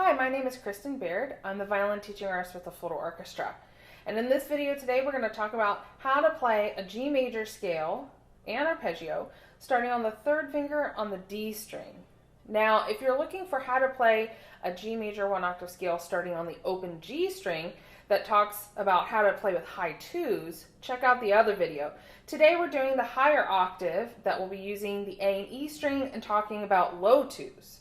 Hi, my name is Kristen Baird. I'm the violin teaching artist with the Florida Orchestra. And in this video today, we're going to talk about how to play a G major scale and arpeggio starting on the third finger on the D string. Now, if you're looking for how to play a G major one octave scale starting on the open G string that talks about how to play with high twos, check out the other video. Today we're doing the higher octave that will be using the A and E string and talking about low twos.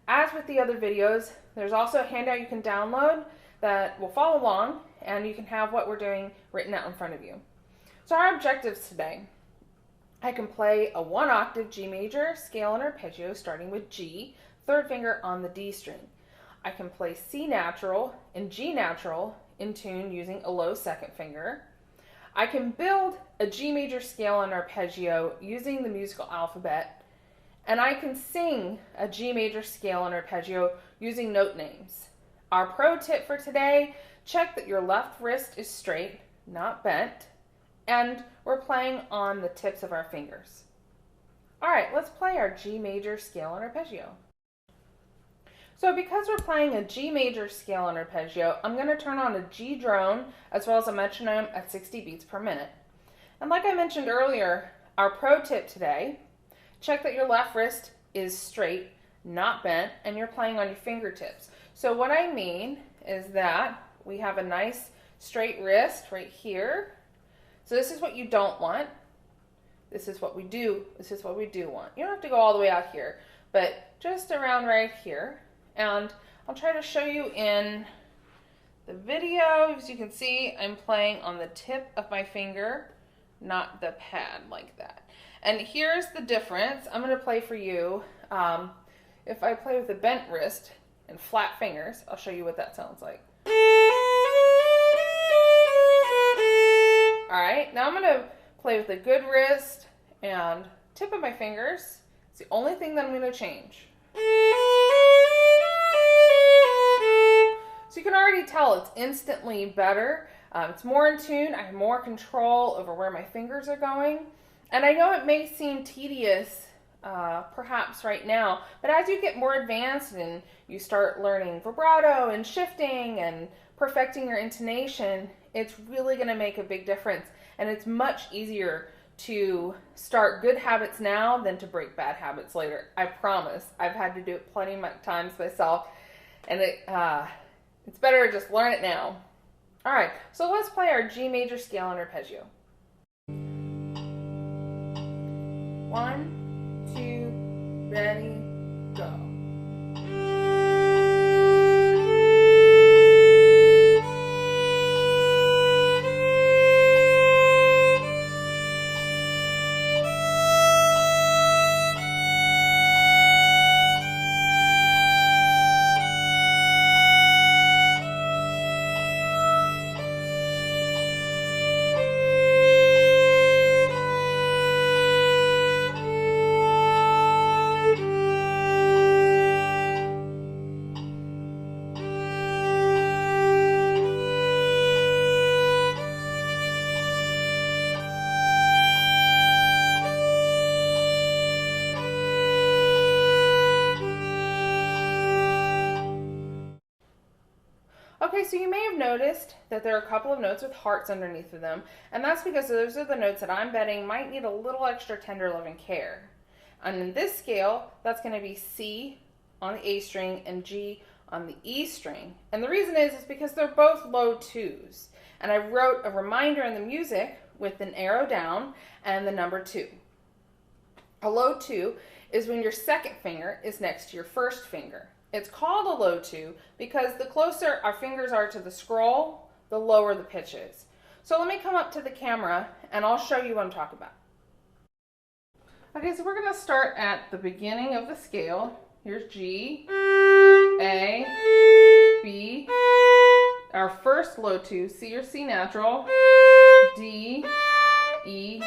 As with the other videos, there's also a handout you can download that will follow along, and you can have what we're doing written out in front of you. So our objectives today: I can play a one octave G major scale and arpeggio starting with G, third finger on the D string. I can play C natural and G natural in tune using a low second finger. I can build a G major scale and arpeggio using the musical alphabet. And I can sing a G major scale and arpeggio using note names. Our pro tip for today: check that your left wrist is straight, not bent, and we're playing on the tips of our fingers. All right, let's play our G major scale and arpeggio. So because we're playing a G major scale and arpeggio, I'm going to turn on a G drone as well as a metronome at 60 beats per minute. And like I mentioned earlier, our pro tip today: check that your left wrist is straight, not bent, and you're playing on your fingertips. So what I mean is that we have a nice straight wrist right here. So this is what you don't want. This is what we do. This is what we do want. You don't have to go all the way out here, but just around right here. And I'll try to show you in the video. As you can see, I'm playing on the tip of my finger, not the pad like that. And here's the difference. I'm going to play for you. If I play with a bent wrist and flat fingers, I'll show you what that sounds like. All right, now I'm going to play with a good wrist and tip of my fingers. It's the only thing that I'm going to change. So you can already tell it's instantly better. It's more in tune. I have more control over where my fingers are going. And I know it may seem tedious perhaps right now, but as you get more advanced and you start learning vibrato and shifting and perfecting your intonation, it's really going to make a big difference. And it's much easier to start good habits now than to break bad habits later. I promise. I've had to do it plenty of times myself, and it's better to just learn it now. All right, so let's play our G major scale and arpeggio. 1, 2, ready, go. Okay, so you may have noticed that there are a couple of notes with hearts underneath of them, and that's because those are the notes that I'm betting might need a little extra tender love and care. And in this scale, that's going to be C on the A string and G on the E string. And the reason is because they're both low twos. And I wrote a reminder in the music with an arrow down and the number 2. A low 2 is when your second finger is next to your first finger. It's called a low 2 because the closer our fingers are to the scroll, the lower the pitch is. So let me come up to the camera and I'll show you what I'm talking about. Okay, so we're going to start at the beginning of the scale. Here's G, A, B, our first low 2, C or C natural, D, E,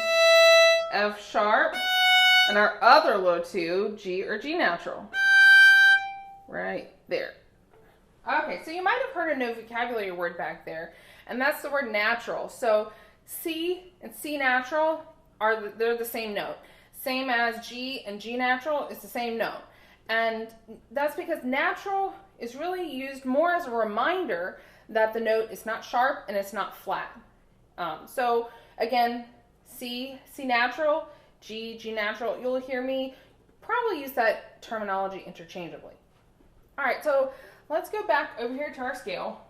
F sharp, and our other low 2, G or G natural. Right there. Okay, so you might have heard a new vocabulary word back there, and that's the word natural. So C and C natural they're the same note. Same as G and G natural is the same note. And that's because natural is really used more as a reminder that the note is not sharp and it's not flat. So again, C natural, G natural. You'll hear me probably use that terminology interchangeably. All right, so let's go back over here to our scale.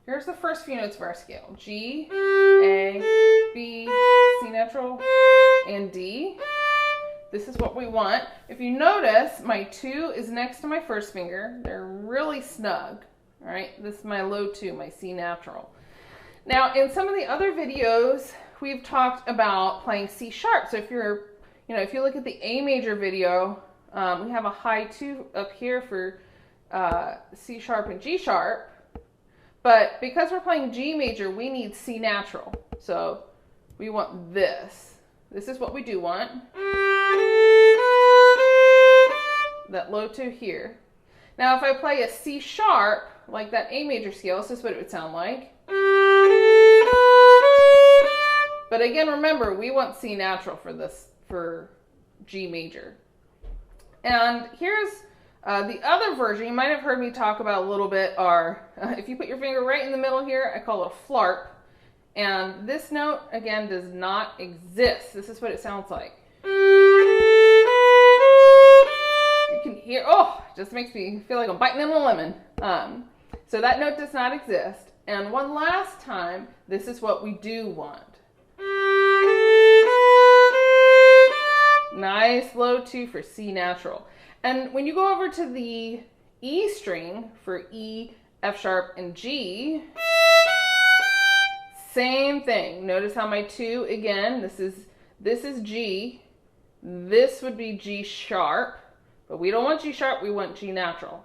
Here's the first few notes of our scale. G, A, B, C natural, and D. This is what we want. If you notice, my 2 is next to my first finger. They're really snug. All right, this is my low 2, my C natural. Now, in some of the other videos, we've talked about playing C sharp. So if you're, if you look at the A major video, we have a high 2 up here for C sharp and G sharp. But because we're playing G major, we need C natural. So we want this. This is what we do want. That low 2 here. Now if I play a C sharp, like that A major scale, this is what it would sound like. But again, remember, we want C natural for this, for G major. And here's the other version you might have heard me talk about a little bit are, if you put your finger right in the middle here, I call it a flarp. And this note, again, does not exist. This is what it sounds like. You can hear, oh, it just makes me feel like I'm biting into a lemon. So that note does not exist. And one last time, this is what we do want. Nice low 2 for C natural. And when you go over to the E string for E, F sharp, and G, same thing. Notice how my 2, again, this is G. This would be G sharp, but we don't want G sharp, we want G natural.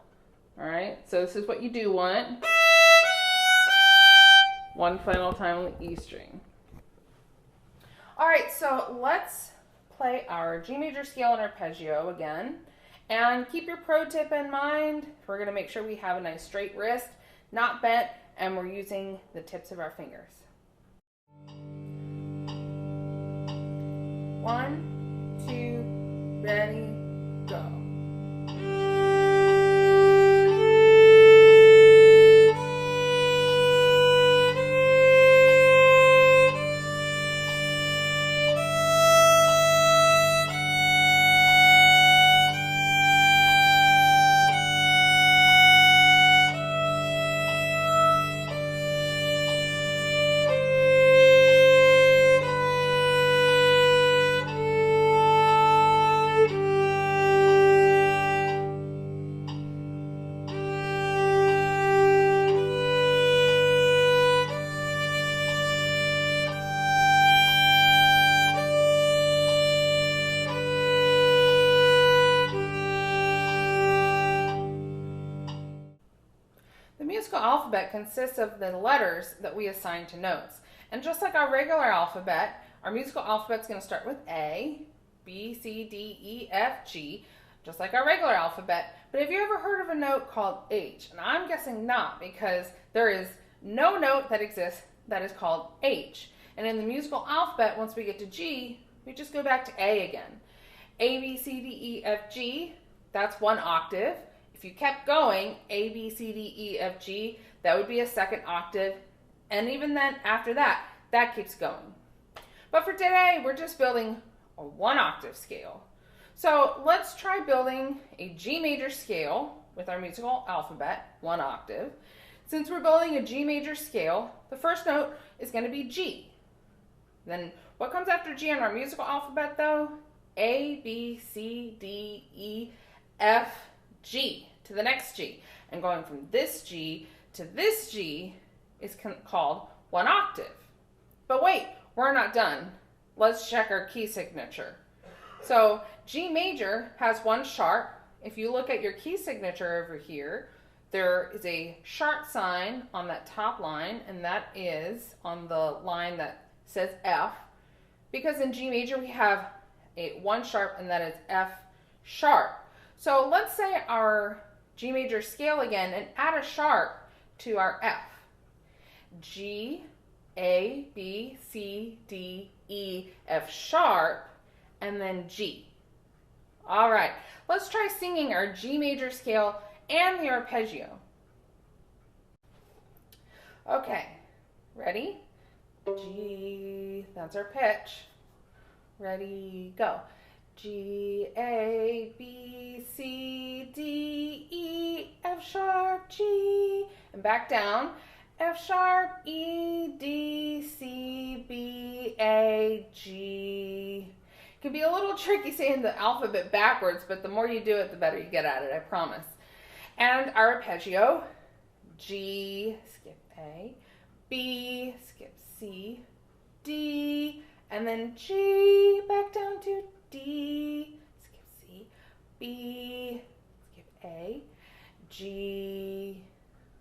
All right, so this is what you do want. One final time on the E string. All right, so let's play our G major scale and arpeggio again. And keep your pro tip in mind. We're going to make sure we have a nice straight wrist, not bent, and we're using the tips of our fingers. 1, 2, ready, go. The musical alphabet consists of the letters that we assign to notes. And just like our regular alphabet, our musical alphabet is going to start with A, B, C, D, E, F, G, just like our regular alphabet. But have you ever heard of a note called H? And I'm guessing not, because there is no note that exists that is called H. And in the musical alphabet, once we get to G, we just go back to A again. A, B, C, D, E, F, G, that's one octave. If you kept going, A, B, C, D, E, F, G, that would be a second octave. And even then, after that, that keeps going. But for today, we're just building a one octave scale. So let's try building a G major scale with our musical alphabet, one octave. Since we're building a G major scale, the first note is going to be G. Then what comes after G in our musical alphabet though? A, B, C, D, E, F, G to the next G. And going from this G to this G is called one octave. But wait, we're not done. Let's check our key signature. So G major has one sharp. If you look at your key signature over here, there is a sharp sign on that top line, and that is on the line that says F, because in G major we have a one sharp, and that is F sharp. So let's say our G major scale again and add a sharp to our F. G, A, B, C, D, E, F sharp, and then G. All right, let's try singing our G major scale and the arpeggio. Okay, ready? G, that's our pitch. Ready, go. G, A, B, C, D, E, F sharp, G, and back down. F sharp, E, D, C, B, A, G. It can be a little tricky saying the alphabet backwards, but the more you do it, the better you get at it, I promise. And our arpeggio, G, skip A, B, skip C, D, and then G, back down to D, skip C, B, skip A, G.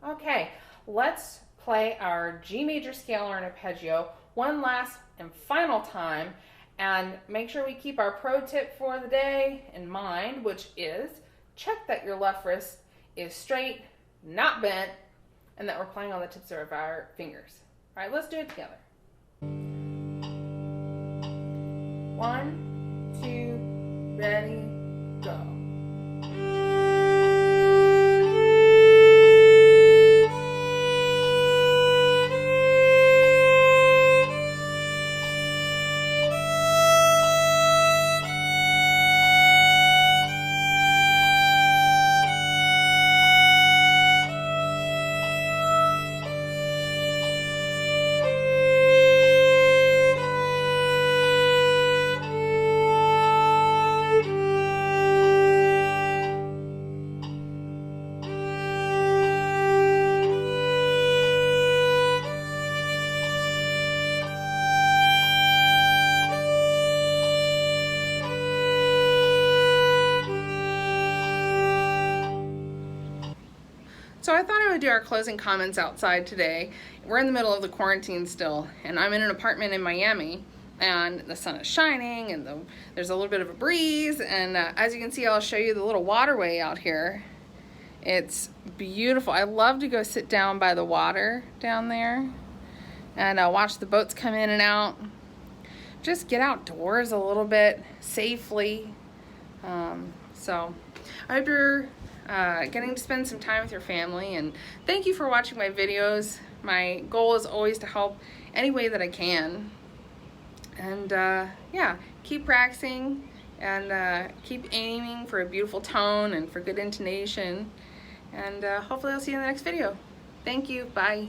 Okay, let's play our G major scale or an arpeggio one last and final time, and make sure we keep our pro tip for the day in mind, which is check that your left wrist is straight, not bent, and that we're playing on the tips of our fingers. All right, let's do it together. 1, 2, ready, go. So I thought I would do our closing comments outside today. We're in the middle of the quarantine still, and I'm in an apartment in Miami, and the sun is shining, and there's a little bit of a breeze, and as you can see, I'll show you the little waterway out here. It's beautiful. I love to go sit down by the water down there and watch the boats come in and out. Just get outdoors a little bit safely. So I hope you're getting to spend some time with your family, and thank you for watching my videos. My goal is always to help any way that I can, and yeah, keep practicing and keep aiming for a beautiful tone and for good intonation, and hopefully I'll see you in the next video. Thank you. Bye.